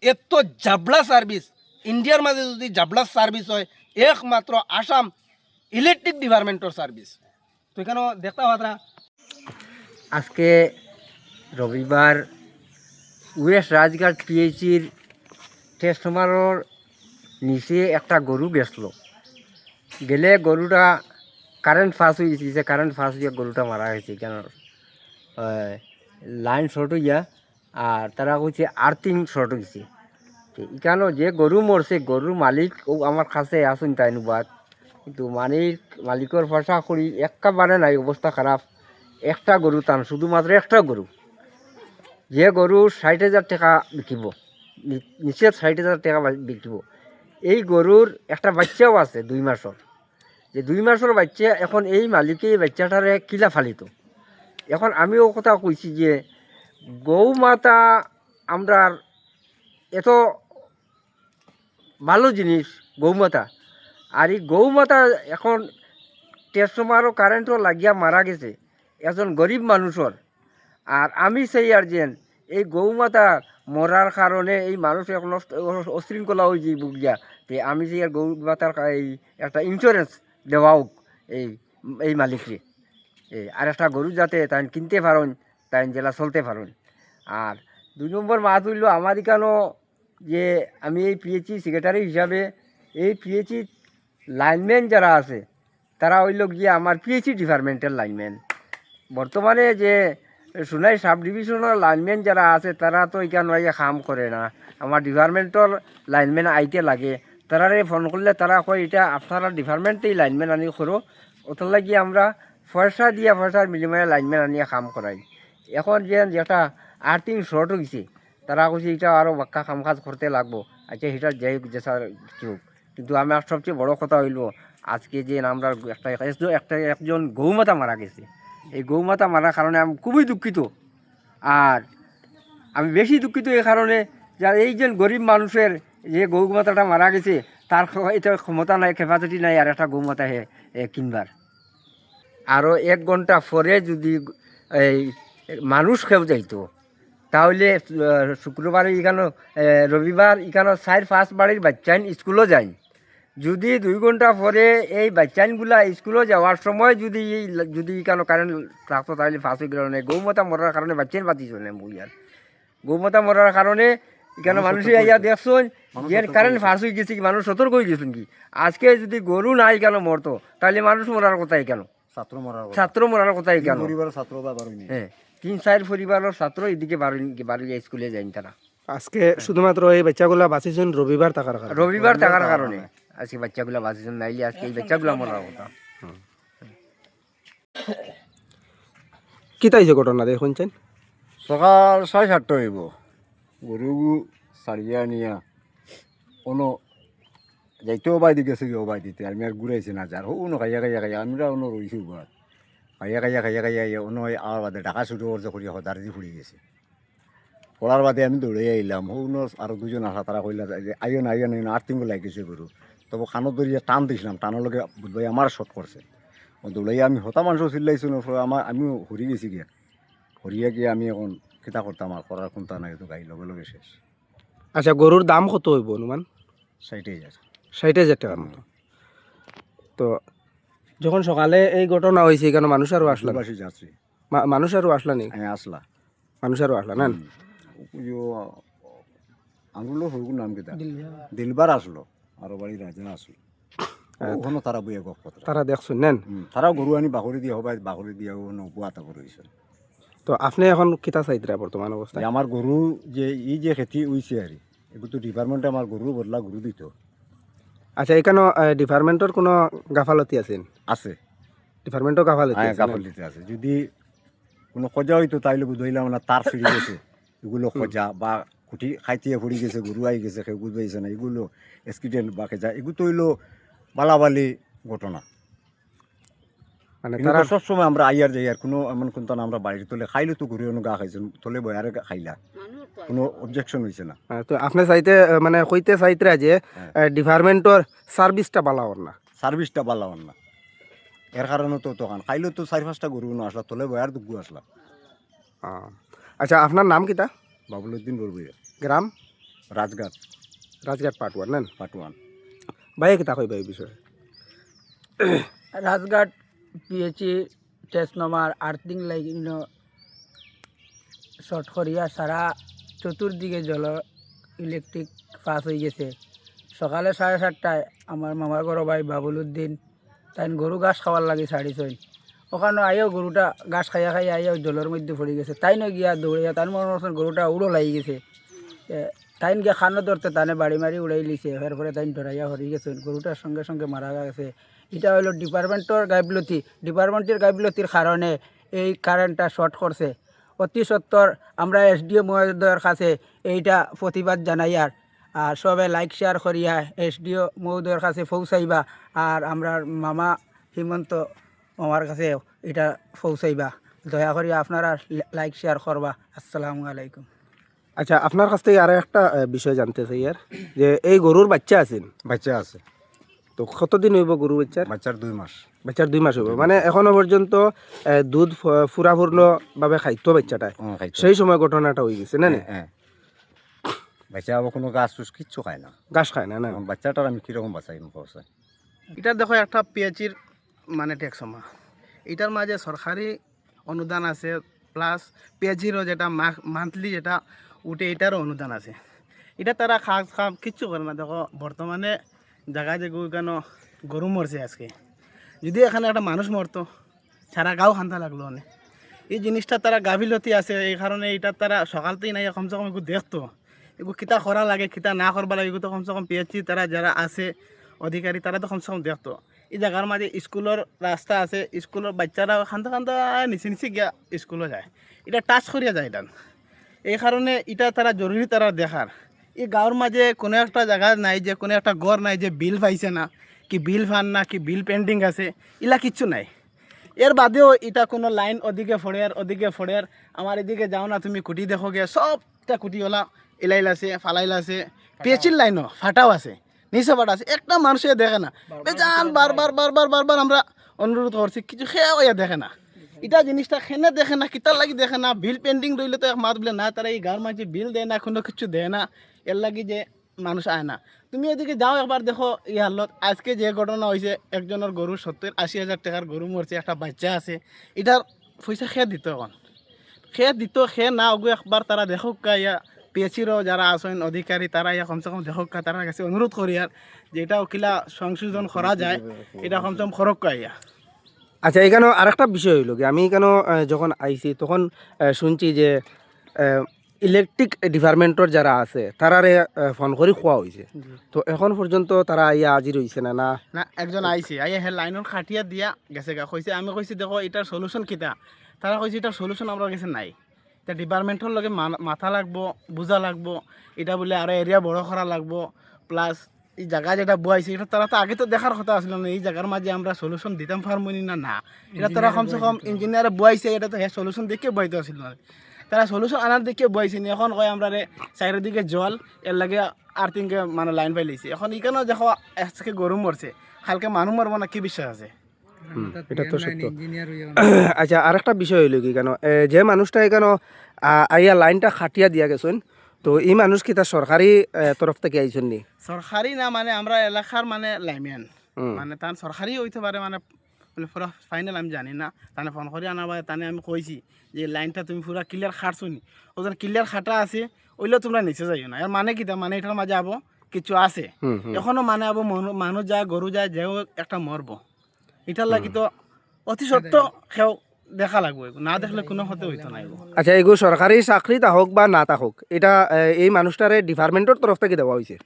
এত জাবলা সার্ভিস ইন্ডিয়ার মাঝে যদি জাবলা সার্ভিস হয় একমাত্র আসাম ইলেকট্রিক ডিপার্টমেন্টের সার্ভিস। তো এখানে দেখতে পাত্রা আজকে রবিবার ওয়েস্ট রাজঘাট পিএইচির ট্রান্সফরমারের নিচে একটা গরু গেলে গরুটা কারেন্ট ফাঁস হয়ে গেছে, কারেন্ট ফাঁস হয়ে গরুটা মারা গেছে। কেন লাইন শর্ট হইয়া আর তারা কইছে আর্থিং শর্ট হয়েছে। এখানে যে গরু মরছে গরুর মালিক ও আমার কাছে আসুন তাই বাদ, কিন্তু মালিকের ভাষা করি একেবারে নাই, অবস্থা খারাপ। একটা গরু টান, শুধুমাত্র একটা গরু, যে গরু 60,000 টাকা বিকিব, নিচে 60,000 টাকা বিকিব। এই গরুর একটা বাচ্চাও আছে 2 মাসের, যে 2 মাসের বাচ্চা। এখন এই মালিকে এই বাচ্চাটারে কিলা ফালিত। এখন আমিও কথা কইছি যে গৌ মাতা আমরা এত ভালো জিনিস গৌমাতা, আর এই গৌমাতা এখন ট্রান্সফরমারও কারেন্টও লাগিয়া মারা গেছে একজন গরিব মানুষের। আর আমি চাই আর যেন এই গৌমাতা মরার কারণে এই মানুষ এখন অশৃঙ্খলা হয়ে যে বুকিয়া, তে আমি যে আর গৌমাতার এই একটা ইন্স্যুরেন্স দেওয়া হোক এই এই মালিককে, আর একটা গরু যাতে তাই কিনতে পারেন, তাই জেলা চলতে পারেন। আর 2 নম্বর মাত হইল আমার এখানেও যে আমি এই পিএইচি সেক্রেটারি হিসাবে এই পিএইচি লাইনম্যান যারা আছে তারা হইল গিয়ে আমার পিএইচি ডিপার্টমেন্টের লাইনম্যান। বর্তমানে যে সোনাই সাব ডিভিশনের লাইনম্যান যারা আছে তারা তো এখানে কাম করে না, আমার ডিপার্টমেন্টের লাইনম্যান আইতে লাগে। তারারে ফোন করলে তারা কয় এটা আপনারা ডিপার্টমেন্টেই লাইনম্যান আনি করো, ওটার লাগি আমরা পয়সা দিয়ে পয়সার বিনিময়ে লাইনম্যান আনিয়ে কাম করাই। এখন যেটা আর্থিং শর্ট হয়েছে তারা কইছে এটা আরও বাক্কা কাম কাজ করতে লাগবো। আচ্ছা সেটা যাই হোক যে স্যার চুপ, কিন্তু আমার সবচেয়ে বড় কথা হইল আজকে যে আমরা একজন গৌমাতা মারা গেছে। এই গৌমাতা মারার কারণে আমি খুবই দুঃখিত। আর আমি বেশি দুঃখিত এই কারণে যে এই যে গরিব মানুষের যে গৌমাতাটা মারা গেছে তার এটা ক্ষমতা নাই, ক্যাপাসিটি নাই আর একটা গৌমাতা কিনবার। আরও 1 ঘন্টা পরে যদি এই মানুষ খেয়ে যাইতো তাহলে শুক্রবারে এখানে রবিবার এখানে 4-5 বাড়ির বাচ্চাইন স্কুলও যায়। যদি 2 ঘন্টা পরে এই বাচ্চাইনগুলা স্কুলে যাওয়ার সময় যদি এখানে কারেন্ট থাকতো তাহলে ফাঁস হয়ে গেল না। গৌমাতা মরার কারণে বাচ্চাইন পাতিছ না বইয়ার, গৌমাতা মরার কারণে এখানে মানুষে ইয়া দেখছেন যে কারেন্ট ফাঁস হয়ে গেছে, মানুষ সতর্ক হয়ে গেছেন কি। আজকে যদি গরু নাই কেন মরতো তাহলে মানুষ মরার কথাই কেন, ছাত্র মরার কথাই কেন। হ্যাঁ, 3-4 পরিবারের ছাত্র এদিকে বাড়ি স্কুলে যায়নি তারা। আজকে শুধুমাত্র এই বাচ্চাগুলা বাঁচিছেন রবিবার থাকার কারণে আজকে বাচ্চাগুলা বাঁচিছেন, নাইলে আজকে এই বাচ্চাগুলা মরার কথা। কি তাইছে ঘটনা দেখুনছেন? সকাল 7:30 হইব, গরু সারিয়া নিয়া কোনো যাইতেও বাইদি গেছে গিয়ে বাইদিতে আমি আর ঘুরাইছি না যার হো খাইয়া আমরা অন্য রইছি ঘর খাইয়া অন্য আর বাদে ঢাকা শুরু করছে করিয়া দার্জি ফুড়ি গেছে। পড়ার বাদে আমি দৌড়ে আইলাম, হৌন আরো 2জন আসা, তারা কইলা যে আইও না 8 তিন লাগিয়েছে গরু। তবে খানো ধরিয়া টান দিছিলাম, টানোর লগে বুধবাই আমার শট করছে। দৌড়াইয়া আমি হতা মানুষ চিল্লাইছো আমিও হরি গেছি গিয়া, হরিয়া গিয়ে আমি এখন কিতা করতাম আর করার কোনটা নাই, তো গাই লগে লগে শেষ। আচ্ছা, গরুর দাম কত হইব অনুমান? 60,000। 60,000 টাকার মতো। তো যখন সকালে এই ঘটনা হয়েছে এখানে মানুষ আরও আসলো? যাচ্ছি মানুষ আরও আসলা নি? হ্যাঁ আসলা, মানুষ আরও আসলা না? আঙুলো হরগুর নাম কিতা দিলবার আসলো, আরো বাড়ি রাজা আসলো। ওখানে তারা বইয়া গপ কথা তারা দেখছেন নেন, তারাও গরু আনি বাকরি দিয়ে হবাই, বাকরি দিয়ে উপহাতা করেছে। তো আপনি এখন কিতা চাইতরা বর্তমান অবস্থায়? আমার গরু যে যে খেতি হইছে আর এগুলো তো ডিপার্টমেন্টে আমার গরু বদলা গরু দিত। আচ্ছা, এখানে ডিপার্টমেন্টের কোনো গাফালতি আছেন? আছে, ডিপার্টমেন্টও গাফালতি আছে? গাফালতি আছে। যদি কোনো খোঁজা হইতো তাইলে বুঝলাম না তার ছিঁড়ে গেছে এগুলো খোঁজা, বা খুঁটি খাইতে পড়ি গেছে, গরু আই গেছে কেউ বুঝাইছে না, এগুলো অ্যাক্সিডেন্ট বা খেজা এগুলো তো হইলো বালাবালি ঘটনা। মানে তারা সবসময় আমরা আইয়ার যাই আর কোনো এমন কিন্তু আমরা বাড়ির তোলে খাইলে তো ঘুরে অন্য গা খাইছেন তোলে বয়ারে খাইলা, কোনো অবজেকশন হয়েছে না। তো আপনি চাইতে মানে কইতে চাইতরা যে ডিপার্টমেন্টের সার্ভিসটা ভালো না, সার্ভিসটা ভালো না, এর কারণে তো তখন খাইলেও তো 4-5টা গরু না আসলা, তোলে বয়ার দুগু আসলা। আচ্ছা, আপনার নাম কিতা? বাবুলউদ্দিন বরবইয়া, গ্রাম রাজঘাট রাজঘাট পার্ট 1 নেন পার্ট 1। ভাই কিতা কইবা এই বিষয়ে? Rajghat PHE transformer earthing line short করিয়া সারা চতুর্দিকে জল ইলেকট্রিক পাস হয়ে গেছে। সকালে 7:30টায় আমার মামার ঘর ভাই বাবুল উদ্দিন তাই গরু ঘাস খাওয়ার লাগে ছাড়িছই। ওখানে আইও গরুটা ঘাস খাইয়া খাইয়া আইও জলের মধ্যে পড়ে গেছে। তাই না গিয়া দৌড়িয়া তার মনে হচ্ছে গরুটা উড়ো লাগি গেছে। তাইন গিয়া খানো ধরতে তানে বাড়ি মারি উড়াই লিছে। এরপরে তাইন ধরাইয়া হরি গেছে, গরুটার সঙ্গে সঙ্গে মারা গেছে। এটা হলো ডিপার্টমেন্টের গাফিলতির কারণে এই কারেন্টটা শর্ট করছে। অতি সত্বর আমরা এসডিও মহোদয়ের কাছে এইটা প্রতিবাদ জানাইয়ার আর সবে লাইক শেয়ার করিয়া এসডিও মহোদয়ের কাছে পৌঁছাইবা আর আমরা মামা হিমন্ত মামার কাছে এটা পৌঁছাইবা। দয়া করিয়া আপনারা লাইক শেয়ার করবা। আসসালামু আলাইকুম। আচ্ছা, আপনার কাছ থেকে আরো একটা বিষয় জানতে চাই আর যে এই গরুর বাচ্চা আছেন, বাচ্চা আছে, তো কতদিন হইব গরু বাচ্চার? বাচ্চার 2 মাস। বাচ্চার 2 মাস হইব, মানে এখনো পর্যন্ত দুধ পুরাপূর্ণ ভাবে খাইতো বাচ্চাটা, খাইতো। সেই সময় ঘটনাটা হয়ে গেছে না? হ্যাঁ, বাচ্চা আবার কোনো গাছ টুস কিচ্ছু খায় না। ঘাস খায় না না? এখন বাচ্চাটার আমি কীরকম বাঁচাই পৌঁছাই? এটা দেখো একটা পিএইচির মানে ট্যাক্সমা, এটার মাঝে সরকারি অনুদান আছে প্লাস পিএইচিরও যেটা মান্থলি যেটা উঠে এটারও অনুদান আছে। এটা তারা খাম কিচ্ছু করে না। দেখো বর্তমানে জায়গায় যে কেন গরু মরছে আজকে, যদি এখানে একটা মানুষ মরতো সারা গাঁও খান্তা লাগলো অনেক। এই জিনিসটা তারা গাফিলতি আছে, এই কারণে এটা তারা সকালতেই নাই কমসে কম এগুলো দেখতো এগুলো কিতা করা লাগে কিতা না করবা লাগে এগুলো তো কমসে কম পিএইচি তারা যারা আছে অধিকারী তারা তো কমসে কম দেখতো। এই জায়গার মাঝে স্কুলের রাস্তা আছে, স্কুলের বাচ্চারা খান্তা খান্তা নিচে গিয়া স্কুলে যায়, এটা টাচ করিয়া যায় এটা। এই কারণে এটা তারা জরুরি তারা দেখার। এই গাঁৱৰ মাঝে কোনো একটা জায়গা নাই যে কোনো একটা ঘর নাই যে বিল পাইছে না কি বিল পান না কি বিল পেন্ডিং আছে, ইলা কিচ্ছু নাই। এর বাদেও এটা কোনো লাইন ওদিকে ফড়ের আমার এদিকে যাও না তুমি কুটি দেখো গে সবটা কুটিওলা এলাইল আছে ফালাইল আছে, পিএইচির লাইনও ফাটাও আছে, নিচে ফাটা আছে, একটা মানুষে দেখে না। বেজান বারবার আমরা অনুরোধ করছি কিছু খেয়ে দেখে না। এটা জিনিসটা খেনে দেখে না, কিতার লাগি দেখে না। বিল পেন্ডিং রইলে তো এক মাত বলে না, তারা এই গাঁর মাঝে বিল দেয় না, কোনো কিছু দেয় না, এর লাগি যে মানুষ আয় না। তুমি এদিকে যাও একবার দেখো এই হালত আজকে যে ঘটনা হয়েছে, একজনের গরু 70-80 হাজার টাকার গরু মরছে, একটা বাচ্চা আছে, এটার পয়সা খেয়ে দিত। এখন খেয়ে না ওগু একবার তারা দেখুক ইয়া পিএইচিরও যারা আছেন অধিকারী তারা ইয়া কমসে কম দেখুক, তার কাছে অনুরোধ করি আর যে এটা কিলা সংশোধন করা যায়, এটা কমসে কম খরক ইয়া। আচ্ছা, এখানে আরেকটা বিষয় হইল কি, আমি এখানে যখন আইছি তখন শুনছি যে ইলেকট্রিক ডিপার্টমেন্টর যারা আছে তারারে ফোন করে খোয়া হয়েছে, তো এখন পর্যন্ত তারা ইয়া হাজির হয়েছে না? না, একজন আইছে আইয়া হে লাইনের খাটিয়া দিয়া গেছে গা, কইছে আমি কইছি দেখো এটার সলিউশন কিতা, তারা কইছে এটার সলিউশন আমরা কাছে নাই। এটা ডিপার্টমেন্টের লগে মাথা লাগবো, বুঝা লাগবো, এটা বলে আরো এরিয়া বড় করা লাগবো, প্লাস এই জায়গা যেটা বয়াইছে এটা তারা তো আগে তো দেখার কথা আসলো না, এই জায়গার মাঝে আমরা সলিউশন দিতাম পারমনি না। এটা তারা কমসে কম ইঞ্জিনিয়ারে বয়াইছে, এটা তো হ্যাঁ সলিউশন দেখে বইতে আসছিল না, তারা সলিউশন আনার দিকে বইছে নি। এখন কয় আমরা চাইরের দিকে জল এর লাগে আর্থিংকে মানে লাইন পাই লইছে। এখন এখানেও দেখো আজকে গরু মরছে, কালকে মানুষ মরবো না, কি বিশ্বাস আছে? এটা তো সত্য। আচ্ছা, আরেকটা বিষয় হইল কি, কেন যে মানুষটা এখানে আইয়া লাইনটা খাটিয়া দিয়া গেছেন, তো এই মানুষ কি তার সরকারি তরফ থেকে আইছেন নি? সরকারি না, মানে আমরা এলাকার মানে লাইম্যান, মানে তার সরকারি হইতে পারে, মানে পুরা ফাইনাল আমি জানি না। তানে ফোন করে আনা তানে আমি কইছি যে লাইনটা তুমি পুরা ক্লিয়ার খাটছো নি, ওদের ক্লিয়ার খাটা আছে ওইলেও তোমরা নিচে যাইও না। এর মানে কি, মানে এটার মাঝে আবো কিছু আছে এখনো, মানে আবো মানুষ যায় গরু যায় যেও একটা মরবো, এটার লাগি তো অতি সত্য সেও দেখা লাগবো, না দেখলে কোনো হতে হইতো না। আচ্ছা, এগুলো সরকারি চাকরি তা হোক বা না তা হোক, এটা এই মানুষটারে ডিপার্টমেন্টের তরফ থেকে দেওয়া হয়েছে।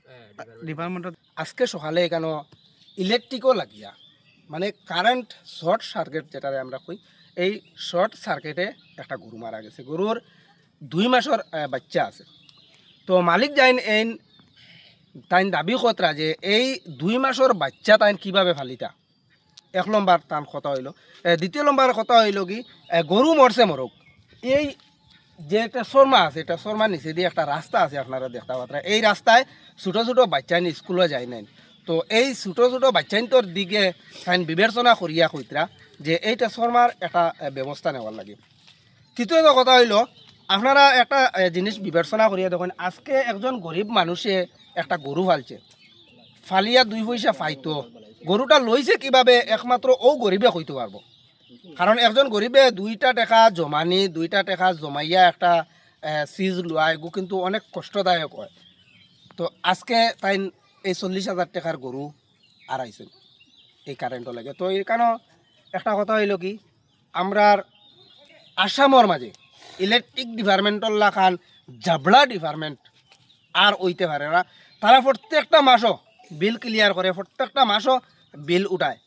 ডিপার্টমেন্টের আজকে সকালে এখানে ইলেকট্রিকও লাগিয়া, মানে কারেন্ট শর্ট সার্কিট যেটারে আমরা কই, এই শর্ট সার্কিটে একটা গরু মারা গেছে। গরুর 2 মাসের বাচ্চা আছে। তো মালিক যাইন এইন তাইন দাবি কতরা যে এই 2 মাসের বাচ্চা তাইন কিভাবে ফালিতা, 1 নম্বর তান কথা হইল। 2 নম্বর কথা হইল কি, গরু মরছে মরক, এই যে একটা শর্মা আছে, এটা শর্মার নিচে দিয়ে একটা রাস্তা আছে, আপনারা দেখতে পাত্রা, এই রাস্তায় ছোটো ছোটো বাচ্চাইন স্কুলে যায় নাই। তো এই ছোটো ছোটো বাচ্চাইনটোর দিকে তাইন বিবেচনা করিয়া কইতরা যে এইটা শর্মার একটা ব্যবস্থা নেওয়ার লাগে। তৃতীয়ত কথা হইল, আপনারা একটা জিনিস বিবেচনা করিয়া দেখুন, আজকে একজন গরিব মানুষে একটা গরু ফালছে, ফালিয়া 2 পয়সা পাইতো, গরুটা লইছে কিভাবে একমাত্র ও গরিবে হইতে পারবো। কারণ একজন গরিবে 2টা টাকা জমানি, 2টা টাকা জমাইয়া একটা চিজ লোৱা এগু কিন্তু অনেক কষ্টদায়ক হয়। তো আজকে তাই এই 40,000 টাকার গরু আড়াইছেন এই কারেন্টও লাগে। তো এই কারণ একটা কথা হইল কি, আমরার আসামর মাঝে ইলেকট্রিক ডিপার্টমেন্টর লাখান জাবলা ডিপার্টমেন্ট আর ওইতে পারে না। তারা প্রত্যেকটা মাসও বিল ক্লিয়ার করে, প্রত্যেকটা মাসও বিল উঠায়,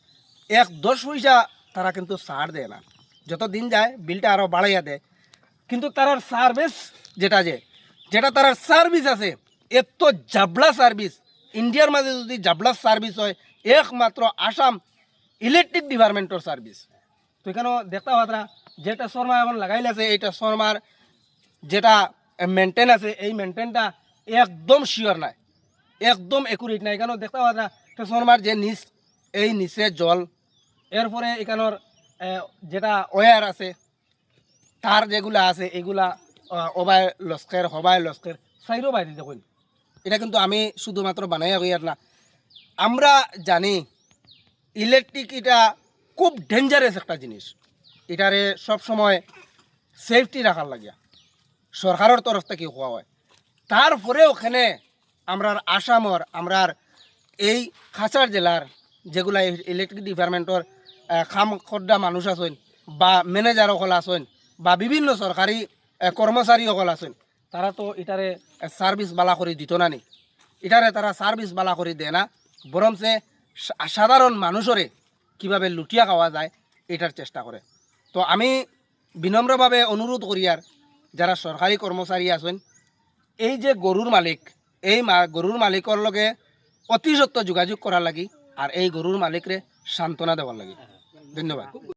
1-10 পয়সা তারা কিন্তু ছাড় দেয় না। যত দিন যায় বিলটা আরও বাড়াইয়া দেয়, কিন্তু তারার সার্ভিস যেটা তারার সার্ভিস আছে, এত জাবলা সার্ভিস ইন্ডিয়ার মাঝে যদি জাবলা সার্ভিস হয় একমাত্র আসাম ইলেকট্রিক ডিপার্টমেন্টর সার্ভিস। তো এখানেও দেখতে পাত্রা যে ট্রান্সফরমার এখন লাগাইলে আছে, এই ট্রান্সফরমার যেটা মেনটেন আছে, এই মেনটেনটা একদম শিওর নাই, একদম একুরেট নাই। এখানেও দেখতে পাত্রা ট্রান্সফরমার যে নিচ, এই নিচে জল, এরপরে এখানোর যেটা ওয়্যার আছে, তার যেগুলা আছে এগুলা ওবাই লস্কের হবাই লস্কের সাইরও বাইরে দেখুন। এটা কিন্তু আমি শুধুমাত্র বানাইয়া হইয়ার না, আমরা জানি ইলেকট্রিক এটা খুব ডেঞ্জারাস একটা জিনিস। এটারে সবসময় সেফটি রাখার লাগিয়া সরকারের তরফ থেকে হওয়া হয়। তারপরে ওখানে আমরার আসামর আমরার এই খাসার জেলার যেগুলা ইলেকট্রিক ডিপার্টমেন্টর খাম খদ্দা মানুষ আছেন বা ম্যানেজার সকল আছেন বা বিভিন্ন সরকারি কর্মচারী সকল আছেন, তারা তো এটারে সার্ভিস বালা করে দিত না নি। এটারে তারা সার্ভিস বালা করে দেয় না, বরঞ্চে সাধারণ মানুষরে কিভাবে লুটিয়া খাওয়া যায় এটার চেষ্টা করে। তো আমি বিনম্রভাবে অনুরোধ করি আর যারা সরকারি কর্মচারী আছেন, এই যে গরুর মালিক, এই গরুর মালিকর লগে অতি সত্য যোগাযোগ করার লাগি আর এই গরুর মালিকরে সান্ত্বনা দেওয়ার লাগি। ধন্যবাদ।